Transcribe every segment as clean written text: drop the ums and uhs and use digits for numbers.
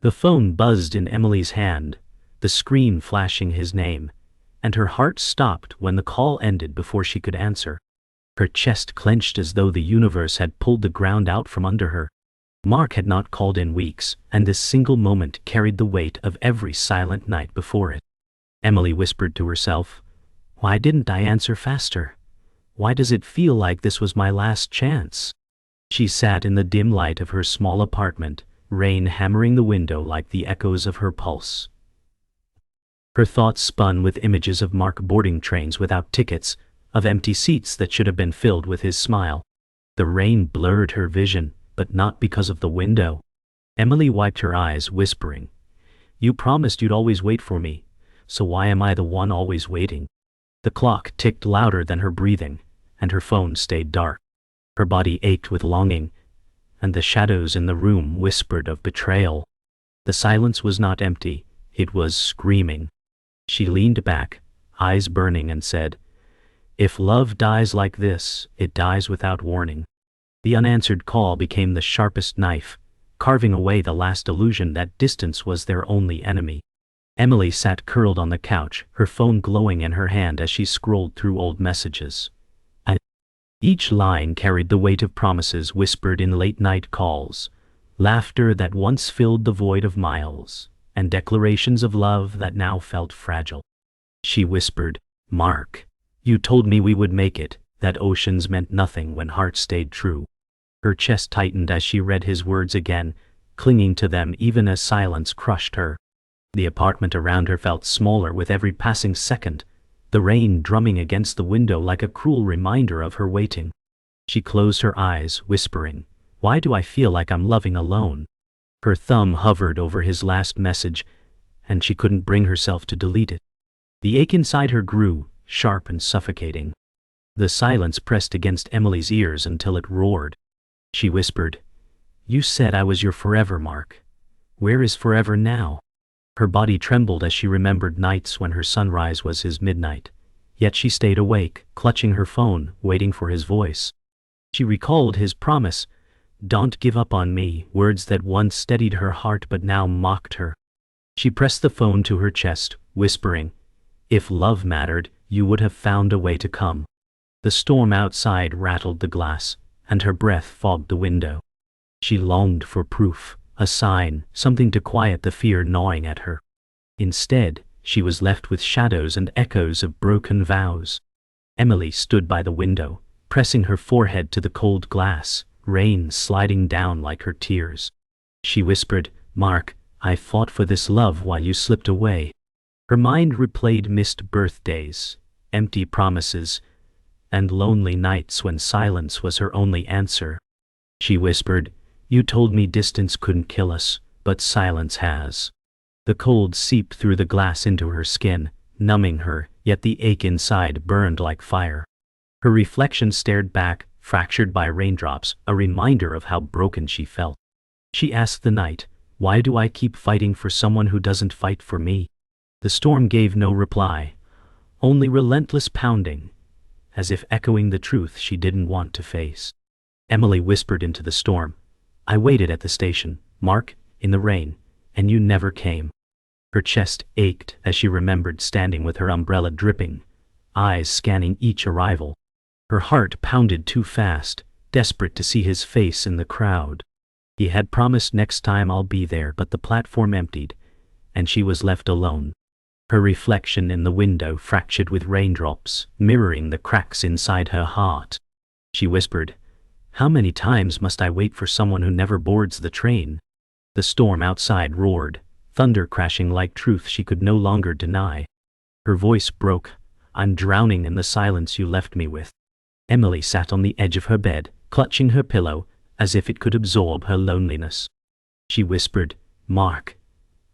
The phone buzzed in Emily's hand, the screen flashing his name, and her heart stopped when the call ended before she could answer. Her chest clenched as though the universe had pulled the ground out from under her. Mark had not called in weeks, and this single moment carried the weight of every silent night before it. Emily whispered to herself, "Why didn't I answer faster? Why does it feel like this was my last chance?" She sat in the dim light of her small apartment, rain hammering the window like the echoes of her pulse. Her thoughts spun with images of Mark boarding trains without tickets, of empty seats that should have been filled with his smile. The rain blurred her vision, but not because of the window. Emily wiped her eyes, whispering, "You promised you'd always wait for me, so why am I the one always waiting?" The clock ticked louder than her breathing, and her phone stayed dark. Her body ached with longing, and the shadows in the room whispered of betrayal. The silence was not empty, it was screaming. She leaned back, eyes burning, and said, "If love dies like this, it dies without warning." The unanswered call became the sharpest knife, carving away the last illusion that distance was their only enemy. Emily sat curled on the couch, her phone glowing in her hand as she scrolled through old messages. Each line carried the weight of promises whispered in late-night calls, laughter that once filled the void of miles, and declarations of love that now felt fragile. She whispered, "Mark, you told me we would make it, that oceans meant nothing when hearts stayed true." Her chest tightened as she read his words again, clinging to them even as silence crushed her. The apartment around her felt smaller with every passing second, the rain drumming against the window like a cruel reminder of her waiting. She closed her eyes, whispering, "Why do I feel like I'm loving alone?" Her thumb hovered over his last message, and she couldn't bring herself to delete it. The ache inside her grew, sharp and suffocating. The silence pressed against Emily's ears until it roared. She whispered, "You said I was your forever, Mark. Where is forever now?" Her body trembled as she remembered nights when her sunrise was his midnight. Yet she stayed awake, clutching her phone, waiting for his voice. She recalled his promise, "Don't give up on me," words that once steadied her heart but now mocked her. She pressed the phone to her chest, whispering, "If love mattered, you would have found a way to come." The storm outside rattled the glass, and her breath fogged the window. She longed for proof, a sign, something to quiet the fear gnawing at her. Instead, she was left with shadows and echoes of broken vows. Emily stood by the window, pressing her forehead to the cold glass, rain sliding down like her tears. She whispered, "Mark, I fought for this love while you slipped away." Her mind replayed missed birthdays, empty promises, and lonely nights when silence was her only answer. She whispered, "You told me distance couldn't kill us, but silence has." The cold seeped through the glass into her skin, numbing her, yet the ache inside burned like fire. Her reflection stared back, fractured by raindrops, a reminder of how broken she felt. She asked the night, "Why do I keep fighting for someone who doesn't fight for me?" The storm gave no reply, only relentless pounding, as if echoing the truth she didn't want to face. Emily whispered into the storm, "I waited at the station, Mark, in the rain, and you never came." Her chest ached as she remembered standing with her umbrella dripping, eyes scanning each arrival. Her heart pounded too fast, desperate to see his face in the crowd. He had promised next time I'll be there, but the platform emptied, and she was left alone. Her reflection in the window fractured with raindrops, mirroring the cracks inside her heart. She whispered, "How many times must I wait for someone who never boards the train?" The storm outside roared, thunder crashing like truth she could no longer deny. Her voice broke, "I'm drowning in the silence you left me with." Emily sat on the edge of her bed, clutching her pillow, as if it could absorb her loneliness. She whispered, "Mark,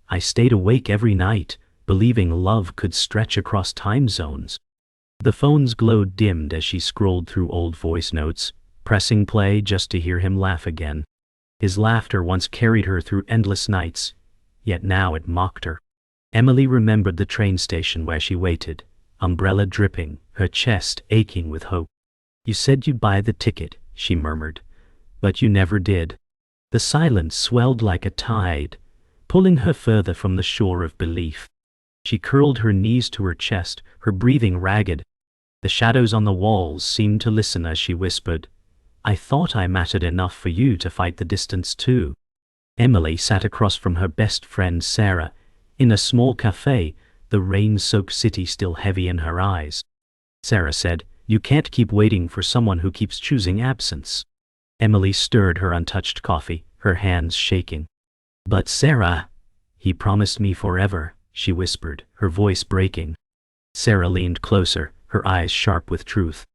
I stayed awake every night, believing love could stretch across time zones." The phone's glow dimmed as she scrolled through old voice notes, pressing play just to hear him laugh again. His laughter once carried her through endless nights, yet now it mocked her. Emily remembered the train station where she waited, umbrella dripping, her chest aching with hope. "You said you'd buy the ticket," she murmured, "but you never did." The silence swelled like a tide, pulling her further from the shore of belief. She curled her knees to her chest, her breathing ragged. The shadows on the walls seemed to listen as she whispered, "I thought I mattered enough for you to fight the distance too." Emily sat across from her best friend Sarah, in a small cafe, the rain-soaked city still heavy in her eyes. Sarah said, "You can't keep waiting for someone who keeps choosing absence." Emily stirred her untouched coffee, her hands shaking. "But Sarah, he promised me forever," she whispered, her voice breaking. Sarah leaned closer, her eyes sharp with truth.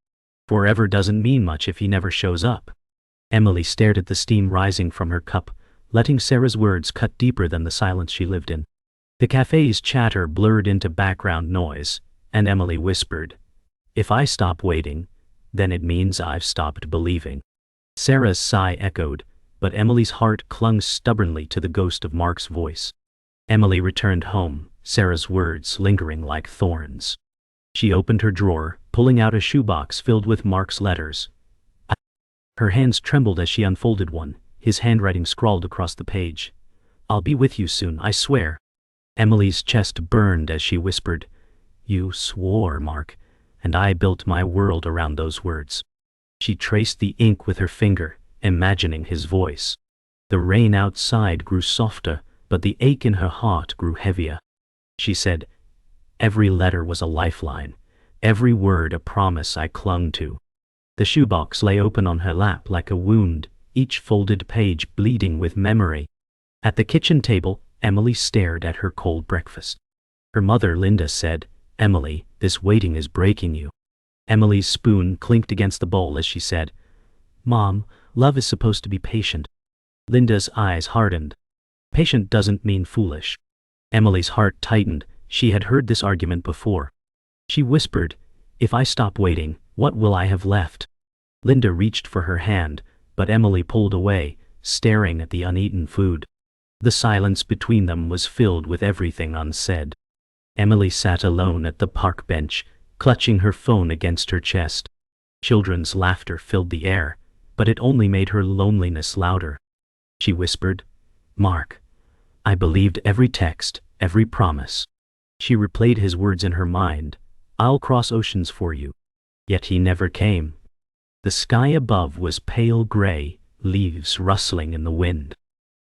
"Forever doesn't mean much if he never shows up." Emily stared at the steam rising from her cup, letting Sarah's words cut deeper than the silence she lived in. The cafe's chatter blurred into background noise, and Emily whispered, "If I stop waiting, then it means I've stopped believing." Sarah's sigh echoed, but Emily's heart clung stubbornly to the ghost of Mark's voice. Emily returned home, Sarah's words lingering like thorns. She opened her drawer, pulling out a shoebox filled with Mark's letters. Her hands trembled as she unfolded one, his handwriting scrawled across the page. "I'll be with you soon, I swear." Emily's chest burned as she whispered, "You swore, Mark, and I built my world around those words." She traced the ink with her finger, imagining his voice. The rain outside grew softer, but the ache in her heart grew heavier. She said, "Every letter was a lifeline, every word a promise I clung to." The shoebox lay open on her lap like a wound, each folded page bleeding with memory. At the kitchen table, Emily stared at her cold breakfast. Her mother, Linda, said, "Emily, this waiting is breaking you." Emily's spoon clinked against the bowl as she said, "Mom, love is supposed to be patient." Linda's eyes hardened. "Patient doesn't mean foolish." Emily's heart tightened. She had heard this argument before. She whispered, "If I stop waiting, what will I have left?" Linda reached for her hand, but Emily pulled away, staring at the uneaten food. The silence between them was filled with everything unsaid. Emily sat alone at the park bench, clutching her phone against her chest. Children's laughter filled the air, but it only made her loneliness louder. She whispered, "Mark, I believed every text, every promise." She replayed his words in her mind, "I'll cross oceans for you." Yet he never came. The sky above was pale gray, leaves rustling in the wind.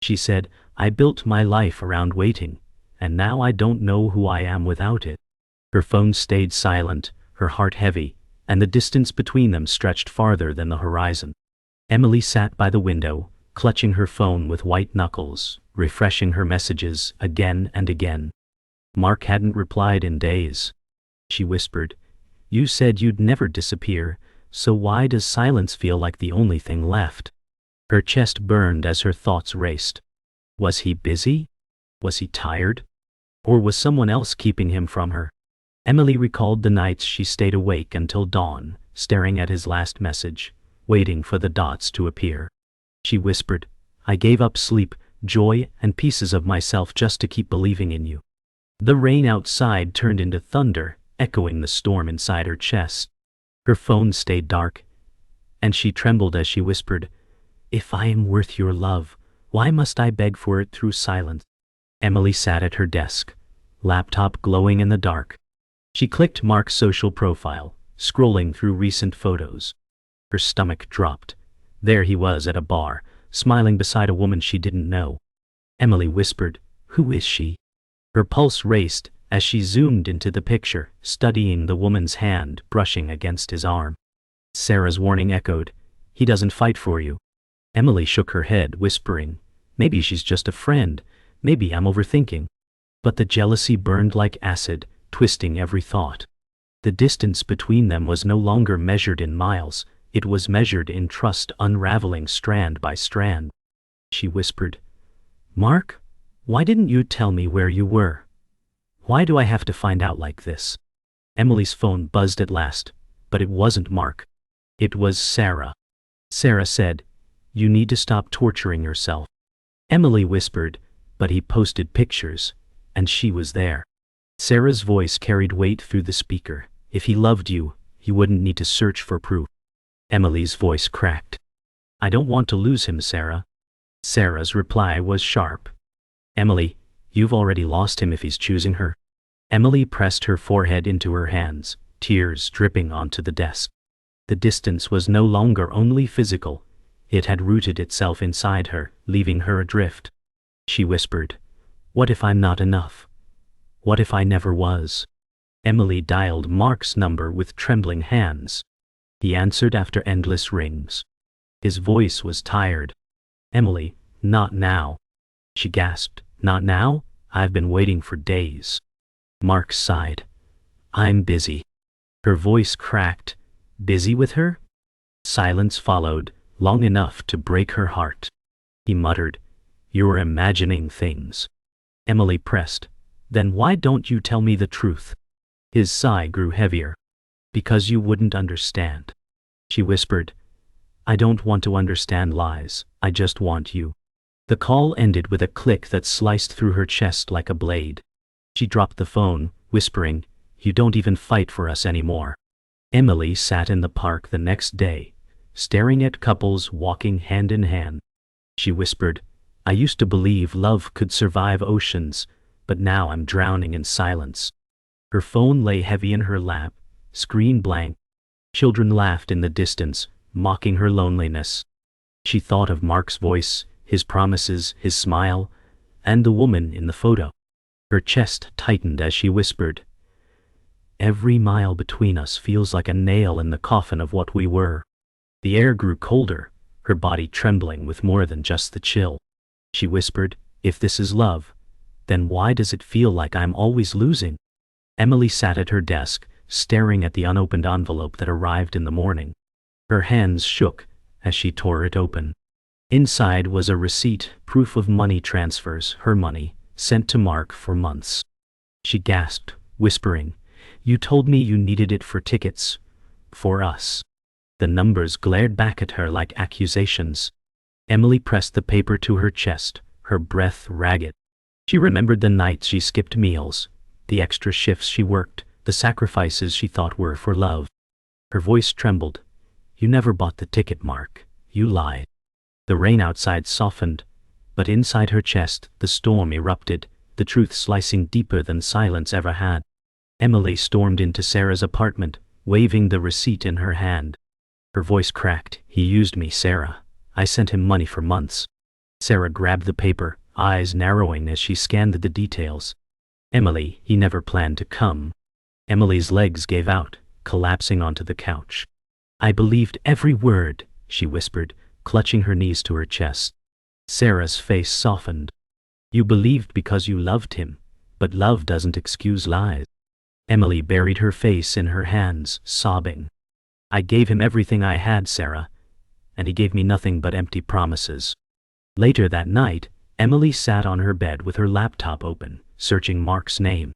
She said, "I built my life around waiting, and now I don't know who I am without it." Her phone stayed silent, her heart heavy, and the distance between them stretched farther than the horizon. Emily sat by the window, clutching her phone with white knuckles, refreshing her messages again and again. Mark hadn't replied in days. She whispered, "You said you'd never disappear, so why does silence feel like the only thing left?" Her chest burned as her thoughts raced. Was he busy? Was he tired? Or was someone else keeping him from her? Emily recalled the nights she stayed awake until dawn, staring at his last message, waiting for the dots to appear. She whispered, "I gave up sleep, joy, and pieces of myself just to keep believing in you." The rain outside turned into thunder, echoing the storm inside her chest. Her phone stayed dark, and she trembled as she whispered, "If I am worth your love, why must I beg for it through silence?" Emily sat at her desk, laptop glowing in the dark. She clicked Mark's social profile, scrolling through recent photos. Her stomach dropped. There he was at a bar, smiling beside a woman she didn't know. Emily whispered, "Who is she?" Her pulse raced as she zoomed into the picture, studying the woman's hand brushing against his arm. Sarah's warning echoed, "He doesn't fight for you." Emily shook her head, whispering, "Maybe she's just a friend, maybe I'm overthinking." But the jealousy burned like acid, twisting every thought. The distance between them was no longer measured in miles, it was measured in trust unraveling strand by strand. She whispered, "Mark, why didn't you tell me where you were? Why do I have to find out like this?" Emily's phone buzzed at last, but it wasn't Mark. It was Sarah. Sarah said, "You need to stop torturing yourself." Emily whispered, "But he posted pictures, and she was there." Sarah's voice carried weight through the speaker. "If he loved you, he wouldn't need to search for proof." Emily's voice cracked. "I don't want to lose him, Sarah." Sarah's reply was sharp. "Emily, You've already lost him if he's choosing her. Emily pressed her forehead into her hands, tears dripping onto the desk. The distance was no longer only physical. It had rooted itself inside her, leaving her adrift. She whispered, "What if I'm not enough? What if I never was?" Emily dialed Mark's number with trembling hands. He answered after endless rings. His voice was tired. "Emily, not now." She gasped, "Not now? I've been waiting for days." Mark sighed. "I'm busy." Her voice cracked. "Busy with her?" Silence followed, long enough to break her heart. He muttered, "You're imagining things." Emily pressed, "Then why don't you tell me the truth?" His sigh grew heavier. "Because you wouldn't understand." She whispered, "I don't want to understand lies, I just want you." The call ended with a click that sliced through her chest like a blade. She dropped the phone, whispering, "You don't even fight for us anymore." Emily sat in the park the next day, staring at couples walking hand in hand. She whispered, "I used to believe love could survive oceans, but now I'm drowning in silence." Her phone lay heavy in her lap, screen blank. Children laughed in the distance, mocking her loneliness. She thought of Mark's voice, his promises, his smile, and the woman in the photo. Her chest tightened as she whispered, "Every mile between us feels like a nail in the coffin of what we were." The air grew colder, her body trembling with more than just the chill. She whispered, "If this is love, then why does it feel like I'm always losing?" Emily sat at her desk, staring at the unopened envelope that arrived in the morning. Her hands shook as she tore it open. Inside was a receipt, proof of money transfers, her money, sent to Mark for months. She gasped, whispering, "You told me you needed it for tickets. For us." The numbers glared back at her like accusations. Emily pressed the paper to her chest, her breath ragged. She remembered the nights she skipped meals, the extra shifts she worked, the sacrifices she thought were for love. Her voice trembled. "You never bought the ticket, Mark. You lied." The rain outside softened, but inside her chest the storm erupted, the truth slicing deeper than silence ever had. Emily stormed into Sarah's apartment, waving the receipt in her hand. Her voice cracked. "He used me, Sarah. I sent him money for months." Sarah grabbed the paper, eyes narrowing as she scanned the details. "Emily, he never planned to come." Emily's legs gave out, collapsing onto the couch. "I believed every word," she whispered, clutching her knees to her chest. Sarah's face softened. "You believed because you loved him, but love doesn't excuse lies." Emily buried her face in her hands, sobbing. "I gave him everything I had, Sarah, and he gave me nothing but empty promises." Later that night, Emily sat on her bed with her laptop open, searching Mark's name.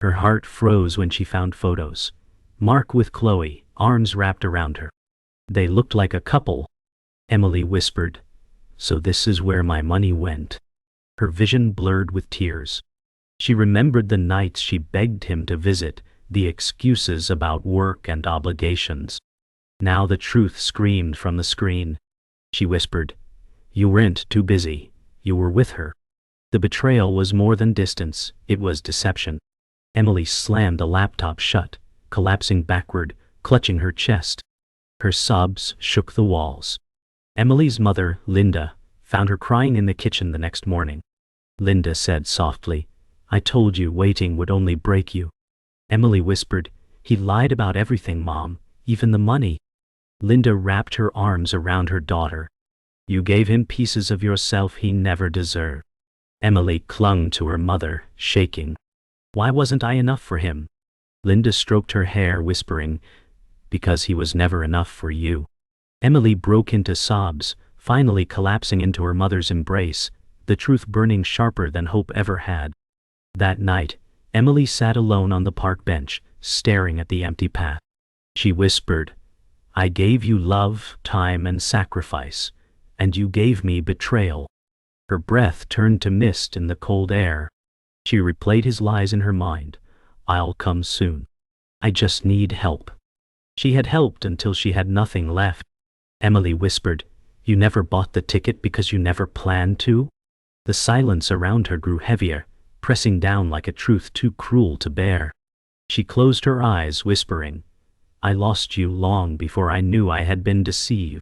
Her heart froze when she found photos. Mark with Chloe, arms wrapped around her. They looked like a couple. Emily whispered, "So this is where my money went." Her vision blurred with tears. She remembered the nights she begged him to visit, the excuses about work and obligations. Now the truth screamed from the screen. She whispered, "You weren't too busy. You were with her." The betrayal was more than distance, it was deception. Emily slammed the laptop shut, collapsing backward, clutching her chest. Her sobs shook the walls. Emily's mother, Linda, found her crying in the kitchen the next morning. Linda said softly, "I told you waiting would only break you." Emily whispered, "He lied about everything, Mom, even the money." Linda wrapped her arms around her daughter. "You gave him pieces of yourself he never deserved." Emily clung to her mother, shaking. "Why wasn't I enough for him?" Linda stroked her hair, whispering, "Because he was never enough for you." Emily broke into sobs, finally collapsing into her mother's embrace, the truth burning sharper than hope ever had. That night, Emily sat alone on the park bench, staring at the empty path. She whispered, "I gave you love, time, and sacrifice, and you gave me betrayal." Her breath turned to mist in the cold air. She replayed his lies in her mind. "I'll come soon. I just need help." She had helped until she had nothing left. Emily whispered, "You never bought the ticket because you never planned to?" The silence around her grew heavier, pressing down like a truth too cruel to bear. She closed her eyes, whispering, "I lost you long before I knew I had been deceived."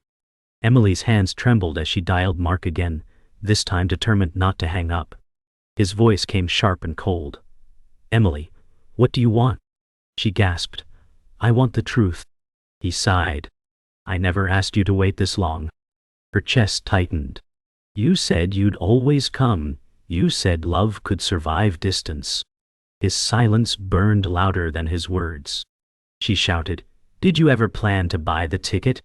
Emily's hands trembled as she dialed Mark again, this time determined not to hang up. His voice came sharp and cold. "Emily, what do you want?" She gasped. "I want the truth." He sighed. "I never asked you to wait this long." Her chest tightened. "You said you'd always come. You said love could survive distance." His silence burned louder than his words. She shouted, "Did you ever plan to buy the ticket?"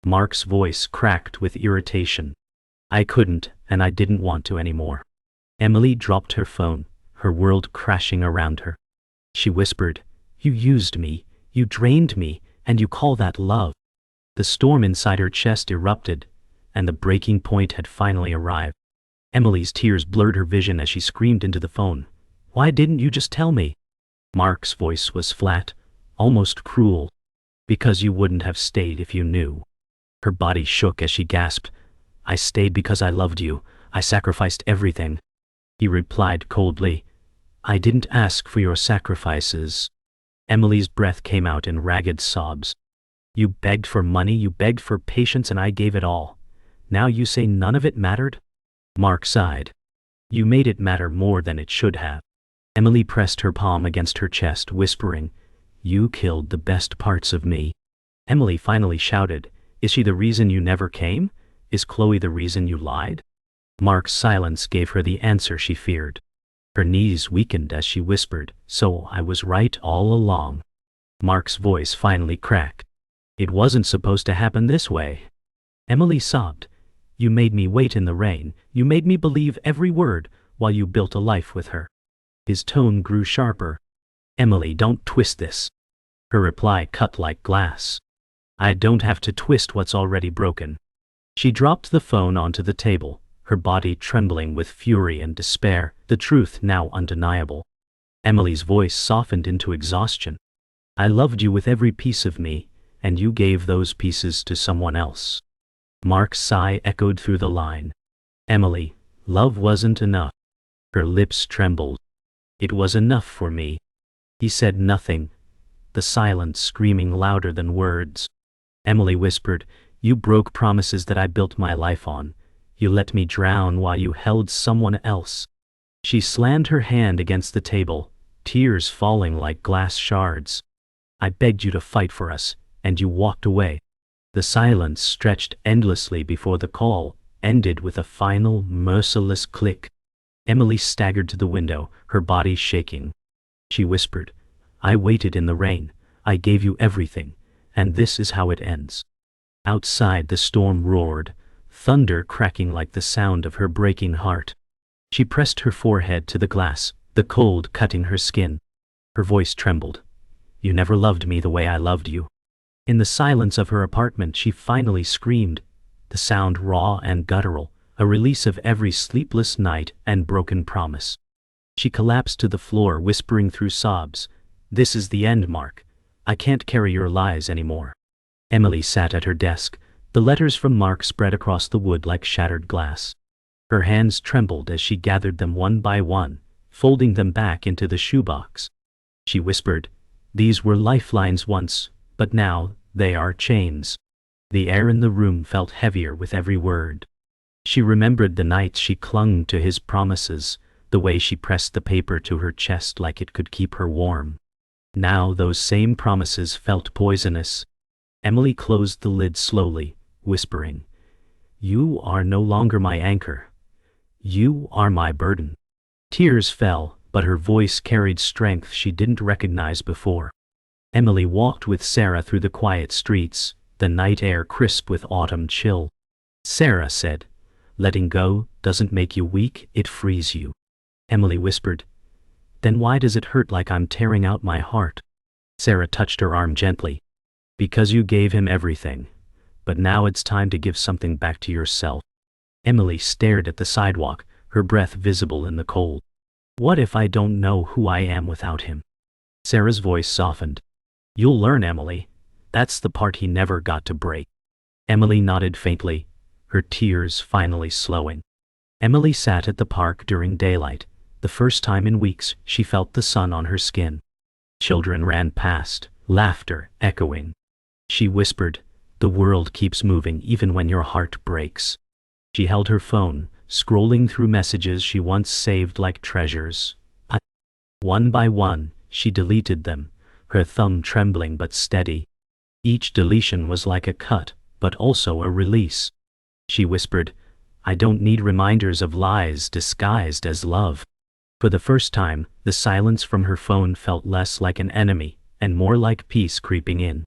Mark's voice cracked with irritation. "I couldn't, and I didn't want to anymore." Emily dropped her phone, her world crashing around her. She whispered, "You used me, you drained me, and you call that love?" The storm inside her chest erupted, and the breaking point had finally arrived. Emily's tears blurred her vision as she screamed into the phone, "Why didn't you just tell me?" Mark's voice was flat, almost cruel. "Because you wouldn't have stayed if you knew." Her body shook as she gasped, "I stayed because I loved you. I sacrificed everything." He replied coldly, "I didn't ask for your sacrifices." Emily's breath came out in ragged sobs. "You begged for money, you begged for patience, and I gave it all. Now you say none of it mattered?" Mark sighed. "You made it matter more than it should have." Emily pressed her palm against her chest, whispering, "You killed the best parts of me." Emily finally shouted, "Is she the reason you never came? Is Chloe the reason you lied?" Mark's silence gave her the answer she feared. Her knees weakened as she whispered, "So I was right all along." Mark's voice finally cracked. "It wasn't supposed to happen this way." Emily sobbed, "You made me wait in the rain. You made me believe every word while you built a life with her." His tone grew sharper. "Emily, don't twist this." Her reply cut like glass. "I don't have to twist what's already broken." She dropped the phone onto the table, her body trembling with fury and despair, the truth now undeniable. Emily's voice softened into exhaustion. "I loved you with every piece of me, and you gave those pieces to someone else." Mark's sigh echoed through the line. "Emily, love wasn't enough." Her lips trembled. "It was enough for me." He said nothing, the silence screaming louder than words. Emily whispered, "You broke promises that I built my life on. You let me drown while you held someone else." She slammed her hand against the table, tears falling like glass shards. "I begged you to fight for us, and you walked away." The silence stretched endlessly before the call ended with a final, merciless click. Emily staggered to the window, her body shaking. She whispered, "I waited in the rain. I gave you everything, and this is how it ends." Outside the storm roared, thunder cracking like the sound of her breaking heart. She pressed her forehead to the glass, the cold cutting her skin. Her voice trembled. "You never loved me the way I loved you." In the silence of her apartment she finally screamed, the sound raw and guttural, a release of every sleepless night and broken promise. She collapsed to the floor, whispering through sobs, "This is the end, Mark. I can't carry your lies anymore." Emily sat at her desk, the letters from Mark spread across the wood like shattered glass. Her hands trembled as she gathered them one by one, folding them back into the shoebox. She whispered, "These were lifelines once, but now they are chains." The air in the room felt heavier with every word. She remembered the nights she clung to his promises, the way she pressed the paper to her chest like it could keep her warm. Now those same promises felt poisonous. Emily closed the lid slowly, whispering, "You are no longer my anchor. You are my burden." Tears fell, but her voice carried strength she didn't recognize before. Emily walked with Sarah through the quiet streets, the night air crisp with autumn chill. Sarah said, "Letting go doesn't make you weak, it frees you." Emily whispered, "Then why does it hurt like I'm tearing out my heart?" Sarah touched her arm gently. "Because you gave him everything. But now it's time to give something back to yourself." Emily stared at the sidewalk, her breath visible in the cold. "What if I don't know who I am without him?" Sarah's voice softened. "You'll learn, Emily. That's the part he never got to break." Emily nodded faintly, her tears finally slowing. Emily sat at the park during daylight, The first time in weeks, she felt the sun on her skin. Children ran past, laughter echoing. She whispered, "The world keeps moving even when your heart breaks." She held her phone, scrolling through messages she once saved like treasures. One by one, she deleted them, her thumb trembling but steady. Each deletion was like a cut, but also a release. She whispered, "I don't need reminders of lies disguised as love." For the first time, the silence from her phone felt less like an enemy, and more like peace creeping in.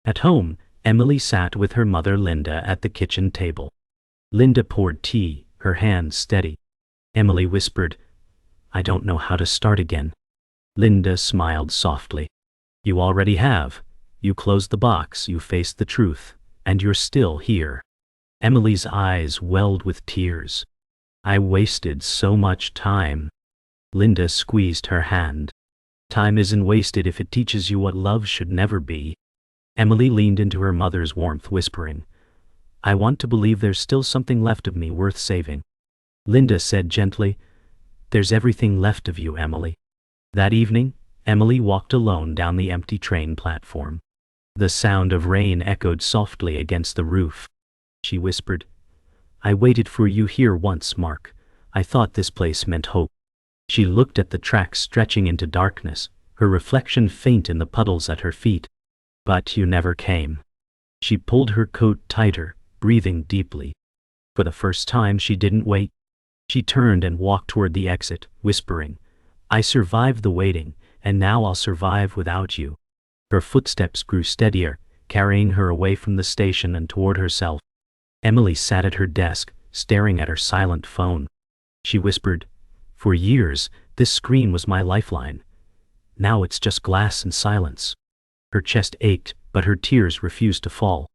At home, Emily sat with her mother Linda at the kitchen table. Linda poured tea, her hand steady. Emily whispered, "I don't know how to start again." Linda smiled softly. "You already have. You closed the box, you faced the truth, and you're still here." Emily's eyes welled with tears. "I wasted so much time." Linda squeezed her hand. "Time isn't wasted if it teaches you what love should never be." Emily leaned into her mother's warmth, whispering, "I want to believe there's still something left of me worth saving." Linda said gently, "There's everything left of you, Emily." That evening, Emily walked alone down the empty train platform. The sound of rain echoed softly against the roof. She whispered, "I waited for you here once, Mark. I thought this place meant hope." She looked at the tracks stretching into darkness, her reflection faint in the puddles at her feet. "But you never came." She pulled her coat tighter, breathing deeply. For the first time, she didn't wait. She turned and walked toward the exit, whispering, "I survived the waiting, and now I'll survive without you." Her footsteps grew steadier, carrying her away from the station and toward herself. Emily sat at her desk, staring at her silent phone. She whispered, "For years, this screen was my lifeline. Now it's just glass and silence." Her chest ached, but her tears refused to fall.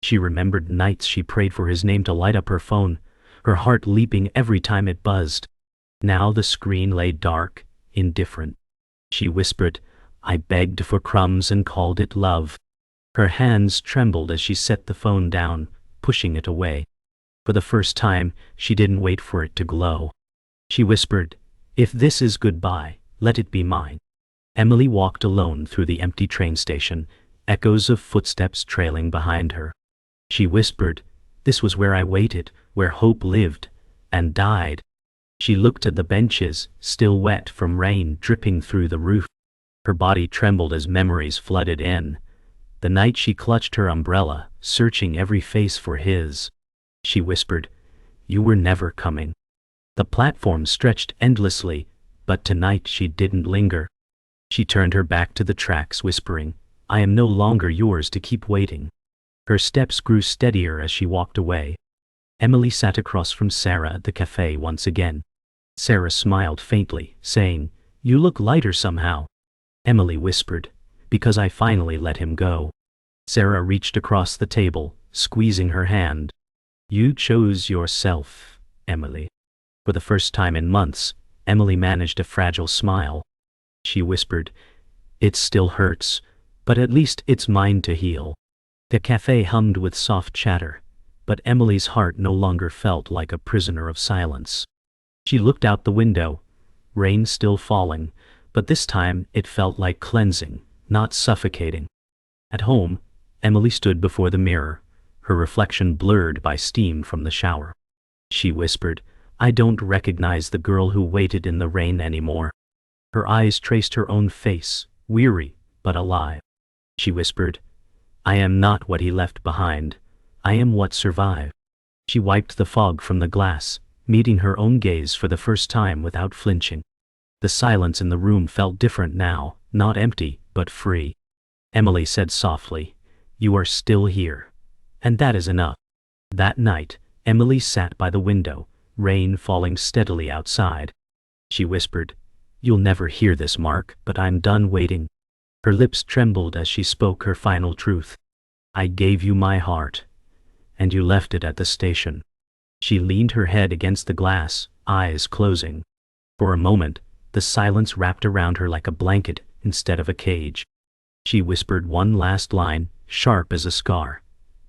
She remembered nights she prayed for his name to light up her phone, her heart leaping every time it buzzed. Now the screen lay dark, indifferent. She whispered, "I begged for crumbs and called it love." Her hands trembled as she set the phone down, pushing it away. For the first time, she didn't wait for it to glow. She whispered, "If this is goodbye, let it be mine." Emily walked alone through the empty train station, echoes of footsteps trailing behind her. She whispered, "This was where I waited, where hope lived and died." She looked at the benches, still wet from rain dripping through the roof. Her body trembled as memories flooded in. The night she clutched her umbrella, searching every face for his. She whispered, "You were never coming." The platform stretched endlessly, but tonight she didn't linger. She turned her back to the tracks, whispering, "I am no longer yours to keep waiting." Her steps grew steadier as she walked away. Emily sat across from Sarah at the cafe once again. Sarah smiled faintly, saying, "You look lighter somehow." Emily whispered, "Because I finally let him go." Sarah reached across the table, squeezing her hand. "You chose yourself, Emily." For the first time in months, Emily managed a fragile smile. She whispered, "It still hurts, but at least it's mine to heal." The cafe hummed with soft chatter, but Emily's heart no longer felt like a prisoner of silence. She looked out the window, rain still falling, but this time it felt like cleansing, not suffocating. At home, Emily stood before the mirror, her reflection blurred by steam from the shower. She whispered, "I don't recognize the girl who waited in the rain anymore." Her eyes traced her own face, weary but alive. She whispered, "I am not what he left behind. I am what survived." She wiped the fog from the glass, meeting her own gaze for the first time without flinching. The silence in the room felt different now, not empty, but free. Emily said softly, "You are still here, and that is enough." That night, Emily sat by the window, rain falling steadily outside. She whispered, "You'll never hear this, Mark, but I'm done waiting." Her lips trembled as she spoke her final truth. "I gave you my heart, and you left it at the station." She leaned her head against the glass, eyes closing. For a moment, the silence wrapped around her like a blanket instead of a cage. She whispered one last line, sharp as a scar,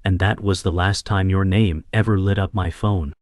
"And that was the last time your name ever lit up my phone."